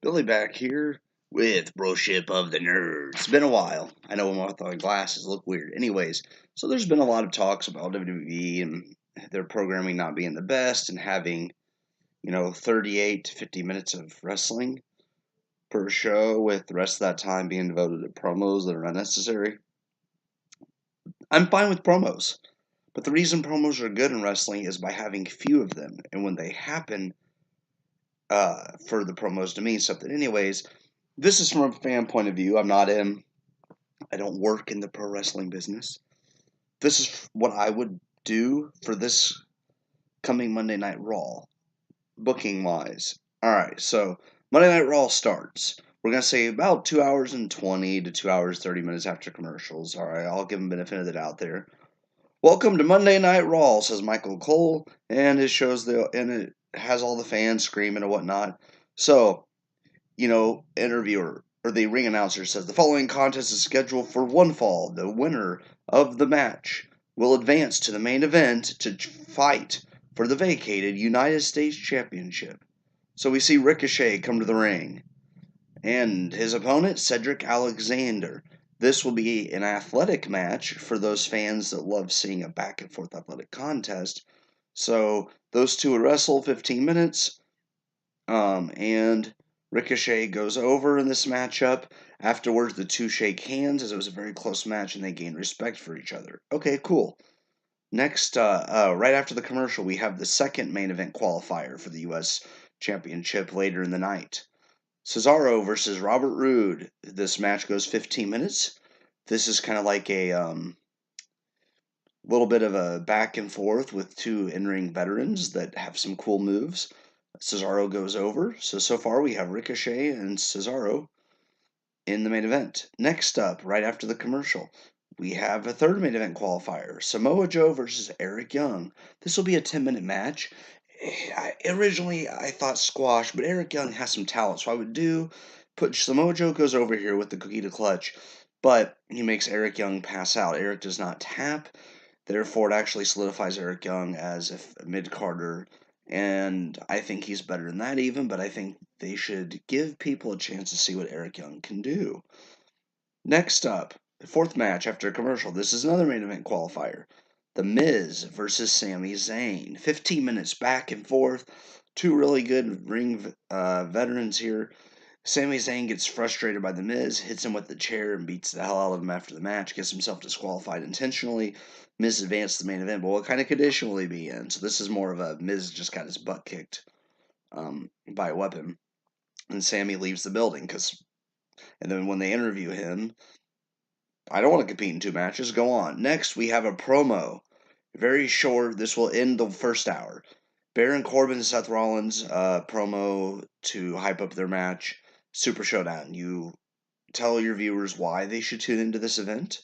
Billy back here with Broship of the Nerds. It's been a while. I know my glasses look weird. Anyways, so there's been a lot of talks about WWE and their programming not being the best and having, 38 to 50 minutes of wrestling per show with the rest of that time being devoted to promos that are unnecessary. I'm fine with promos, but the reason promos are good in wrestling is by having few of them. And when they happen, for the promos to mean something. Anyways, this is from a fan point of view. I don't work in the pro wrestling business. This is what I would do for this coming Monday Night Raw, booking wise. Alright, so Monday Night Raw starts. We're going to say about 2 hours and 20 to 2 hours 30 minutes after commercials. Alright, I'll give them benefit of the doubt there. Welcome to Monday Night Raw, says Michael Cole, and it has all the fans screaming and whatnot. So, interviewer or the ring announcer says the following contest is scheduled for one fall. The winner of the match will advance to the main event to fight for the vacated United States Championship. So we see Ricochet come to the ring and his opponent, Cedric Alexander. This will be an athletic match for those fans that love seeing a back and forth athletic contest. So those two would wrestle 15 minutes, and Ricochet goes over in this matchup. Afterwards, the two shake hands as it was a very close match and they gain respect for each other. Okay, cool. Next, right after the commercial, we have the second main event qualifier for the U.S. Championship later in the night. Cesaro versus Robert Roode. This match goes 15 minutes. This is kind of like a little bit of a back and forth with two in-ring veterans that have some cool moves. Cesaro goes over. So far we have Ricochet and Cesaro in the main event. Next up, right after the commercial, we have a third main event qualifier. Samoa Joe versus Eric Young. This will be a 10-minute match. Originally, I thought squash, but Eric Young has some talent, so I would put Samoa Joe goes over here with the cookie to clutch, but he makes Eric Young pass out. Eric does not tap, therefore it actually solidifies Eric Young as a mid-carder, and I think he's better than that even, but I think they should give people a chance to see what Eric Young can do. Next up, the fourth match after a commercial. This is another main event qualifier. The Miz versus Sami Zayn. 15 minutes back and forth. Two really good ring veterans here. Sami Zayn gets frustrated by The Miz, hits him with the chair, and beats the hell out of him after the match. Gets himself disqualified intentionally. Miz advanced to the main event, but what kind of condition will he be in? So this is more of a Miz just got his butt kicked by a weapon. And Sami leaves the building and then when they interview him, I don't want to compete in two matches. Go on. Next, we have a promo. Very short. This will end the first hour. Baron Corbin and Seth Rollins promo to hype up their match. Super Showdown. You tell your viewers why they should tune into this event,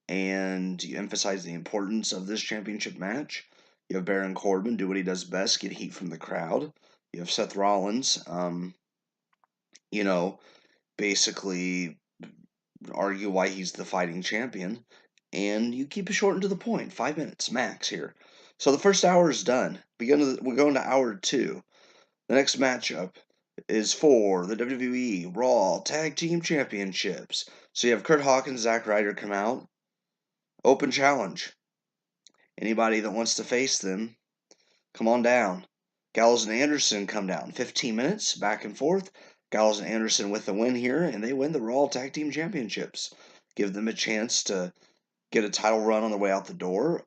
and you emphasize the importance of this championship match. You have Baron Corbin do what he does best, get heat from the crowd. You have Seth Rollins, you know, basically argue why he's the fighting champion, and you keep it short and to the point. 5 minutes max here. So the first hour is done. We're going to hour two. The next matchup is for the WWE Raw Tag Team Championships. So you have Kurt Hawkins and Zack Ryder come out. Open challenge. Anybody that wants to face them, come on down. Gallows and Anderson come down. 15 minutes, back and forth. Gallows and Anderson with the win here, and they win the Raw Tag Team Championships. Give them a chance to get a title run on their way out the door.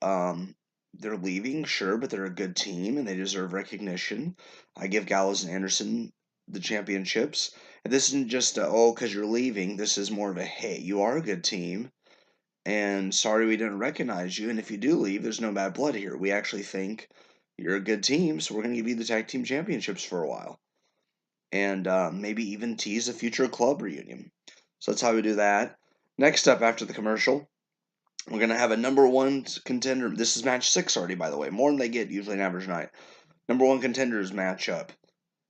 They're leaving, sure, but they're a good team, and they deserve recognition. I give Gallows and Anderson the championships. And this isn't just because you're leaving. This is more of a, hey, you are a good team, and sorry we didn't recognize you, and if you do leave, there's no bad blood here. We actually think you're a good team, so we're going to give you the tag team championships for a while. And maybe even tease a future club reunion. So that's how we do that. Next up after the commercial, we're going to have a number one contender. This is match 6 already, by the way. More than they get usually an average night. Number one contenders matchup.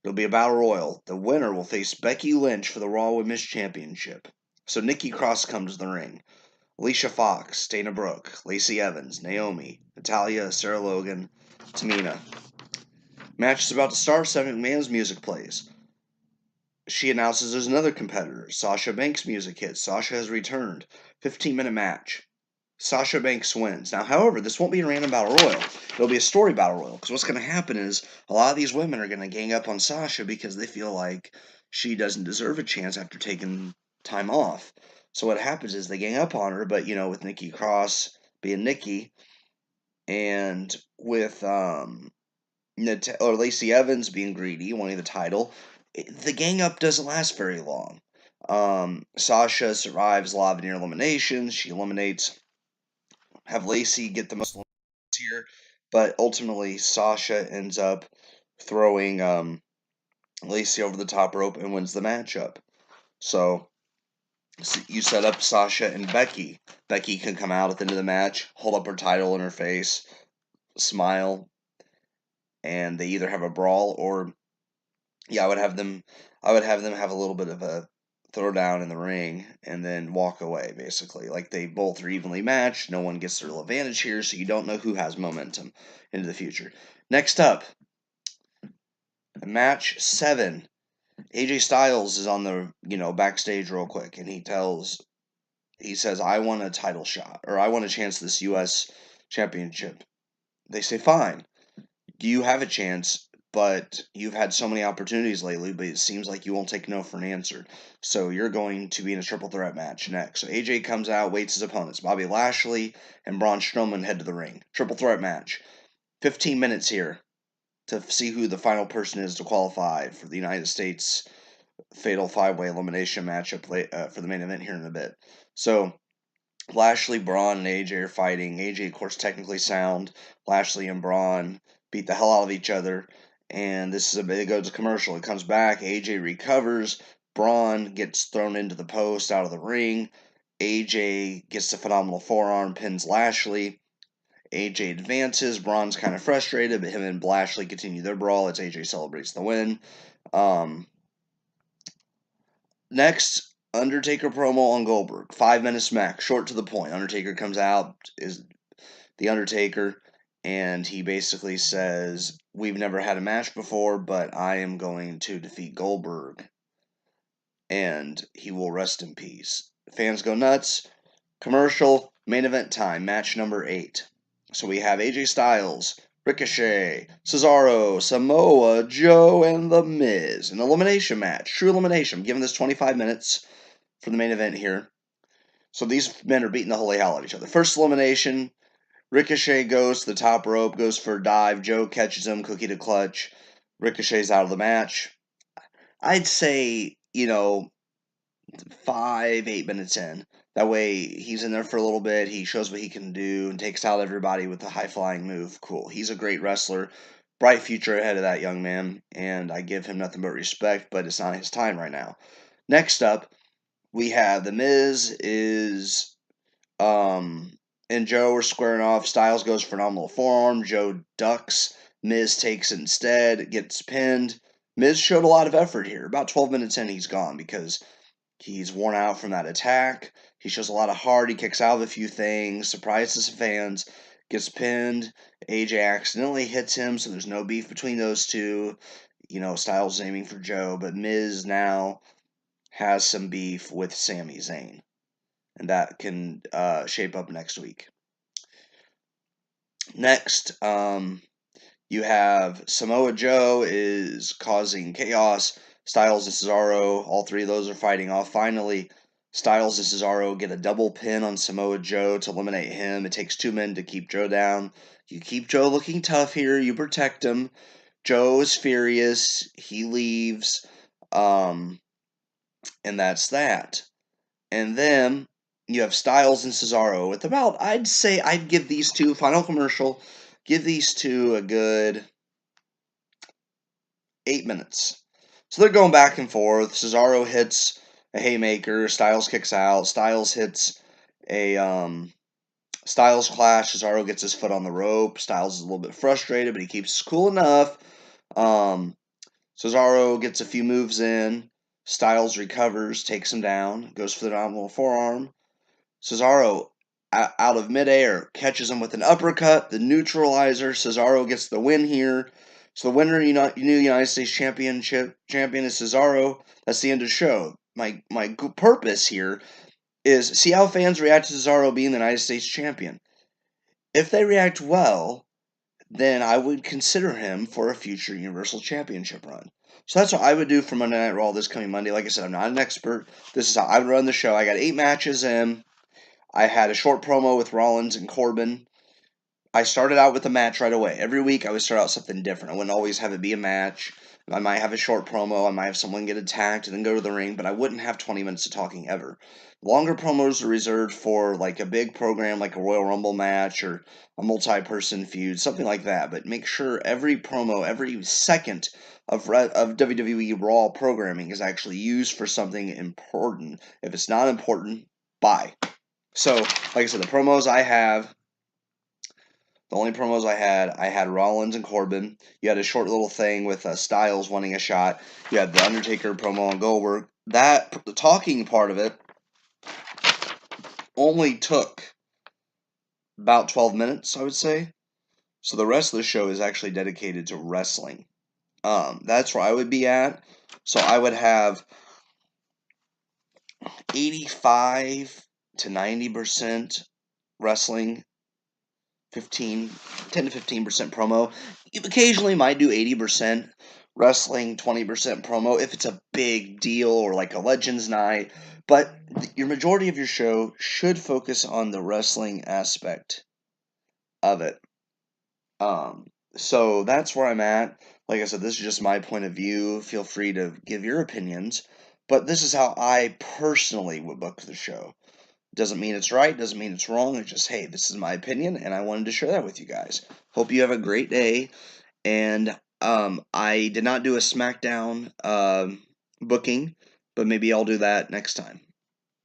It'll be a battle royal. The winner will face Becky Lynch for the Raw Women's Championship. So Nikki Cross comes to the ring. Alicia Fox, Dana Brooke, Lacey Evans, Naomi, Natalia, Sarah Logan, Tamina. Match is about to start. Stephanie McMahon's music plays. she announces there's another competitor. Sasha Banks' music hits. Sasha has returned. 15-minute match. Sasha Banks wins. Now, however, this won't be a random battle royal. It'll be a story battle royal. Because what's going to happen is a lot of these women are going to gang up on Sasha because they feel like she doesn't deserve a chance after taking time off. So what happens is they gang up on her, but with Nikki Cross being Nikki, and with or Lacey Evans being greedy, wanting the title, the gang up doesn't last very long. Sasha survives a lot of near eliminations. She eliminates, have Lacey get the most eliminations here, but ultimately Sasha ends up throwing Lacey over the top rope and wins the matchup. So you set up Sasha and Becky. Becky can come out at the end of the match, hold up her title in her face, smile, and they either have a brawl or I would have them have a little bit of a throwdown in the ring and then walk away, basically. Like they both are evenly matched, no one gets their little advantage here, so you don't know who has momentum into the future. Next up, match 7. AJ Styles is on the backstage real quick, and he says, I want a title shot, or I want a chance at this US championship. They say, fine, you have a chance, but you've had so many opportunities lately, but it seems like you won't take no for an answer. So you're going to be in a triple threat match next. So AJ comes out, waits his opponents. Bobby Lashley and Braun Strowman head to the ring. Triple threat match. 15 minutes here to see who the final person is to qualify for the United States Fatal 5-Way Elimination matchup for the main event here in a bit. So Lashley, Braun, and AJ are fighting. AJ, of course, technically sound. Lashley and Braun beat the hell out of each other. And it goes to commercial. It comes back. AJ recovers. Braun gets thrown into the post out of the ring. AJ gets the phenomenal forearm, pins Lashley. AJ advances. Braun's kind of frustrated, but him and Lashley continue their brawl as AJ celebrates the win. Next, Undertaker promo on Goldberg. 5 minutes max, short to the point. Undertaker comes out, is the Undertaker, and he basically says, we've never had a match before, but I am going to defeat Goldberg, and he will rest in peace. Fans go nuts. Commercial, main event time, match number 8. So we have AJ Styles, Ricochet, Cesaro, Samoa Joe, and The Miz. An elimination match. True elimination. I'm giving this 25 minutes for the main event here. So these men are beating the holy hell out of each other. First elimination, Ricochet goes to the top rope, goes for a dive. Joe catches him, cookie to clutch. Ricochet's out of the match. I'd say, 5, 8 minutes in. That way, he's in there for a little bit. He shows what he can do and takes out everybody with a high-flying move. Cool. He's a great wrestler. Bright future ahead of that young man, and I give him nothing but respect, but it's not his time right now. Next up, we have The Miz and Joe are squaring off. Styles goes for phenomenal forearm. Joe ducks. Miz takes it instead. Gets pinned. Miz showed a lot of effort here. About 12 minutes in, he's gone because he's worn out from that attack. He shows a lot of heart. He kicks out of a few things. Surprises fans. Gets pinned. AJ accidentally hits him, so there's no beef between those two. Styles is aiming for Joe, but Miz now has some beef with Sami Zayn. And that can shape up next week. Next, you have Samoa Joe is causing chaos. Styles and Cesaro, all three of those are fighting off. Finally, Styles and Cesaro get a double pin on Samoa Joe to eliminate him. It takes 2 men to keep Joe down. You keep Joe looking tough here. You protect him. Joe is furious. He leaves. And that's that. And then you have Styles and Cesaro with about, I'd say, I'd give these two, final commercial, give these two a good 8 minutes. So they're going back and forth. Cesaro hits a haymaker. Styles kicks out. Styles hits a Styles clash. Cesaro gets his foot on the rope. Styles is a little bit frustrated, but he keeps cool enough. Cesaro gets a few moves in. Styles recovers, takes him down, goes for the nominal forearm. Cesaro, out of midair, catches him with an uppercut, the neutralizer. Cesaro gets the win here. So the winner, new United States champion is Cesaro. That's the end of the show. My purpose here is see how fans react to Cesaro being the United States champion. If they react well, then I would consider him for a future Universal Championship run. So that's what I would do for Monday Night Raw this coming Monday. Like I said, I'm not an expert. This is how I would run the show. I got 8 matches in. I had a short promo with Rollins and Corbin. I started out with a match right away. Every week I would start out something different. I wouldn't always have it be a match. I might have a short promo. I might have someone get attacked and then go to the ring, but I wouldn't have 20 minutes of talking ever. Longer promos are reserved for like a big program like a Royal Rumble match or a multi-person feud, something like that. But make sure every promo, every second of WWE Raw programming is actually used for something important. If it's not important, bye. So, like I said, the only promos I had Rollins and Corbin. You had a short little thing with Styles wanting a shot. You had the Undertaker promo on Goldberg. The talking part of it only took about 12 minutes, I would say. So the rest of the show is actually dedicated to wrestling. That's where I would be at. So I would have 85 to 90% wrestling, 10 to 15% promo. You occasionally might do 80% wrestling, 20% promo if it's a big deal or like a Legends night. But your majority of your show should focus on the wrestling aspect of it. So that's where I'm at. Like I said, this is just my point of view. Feel free to give your opinions. But this is how I personally would book the show. Doesn't mean it's right, doesn't mean it's wrong. It's just, hey, this is my opinion, and I wanted to share that with you guys. Hope you have a great day. And I did not do a SmackDown booking, but maybe I'll do that next time.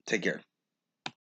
Take care.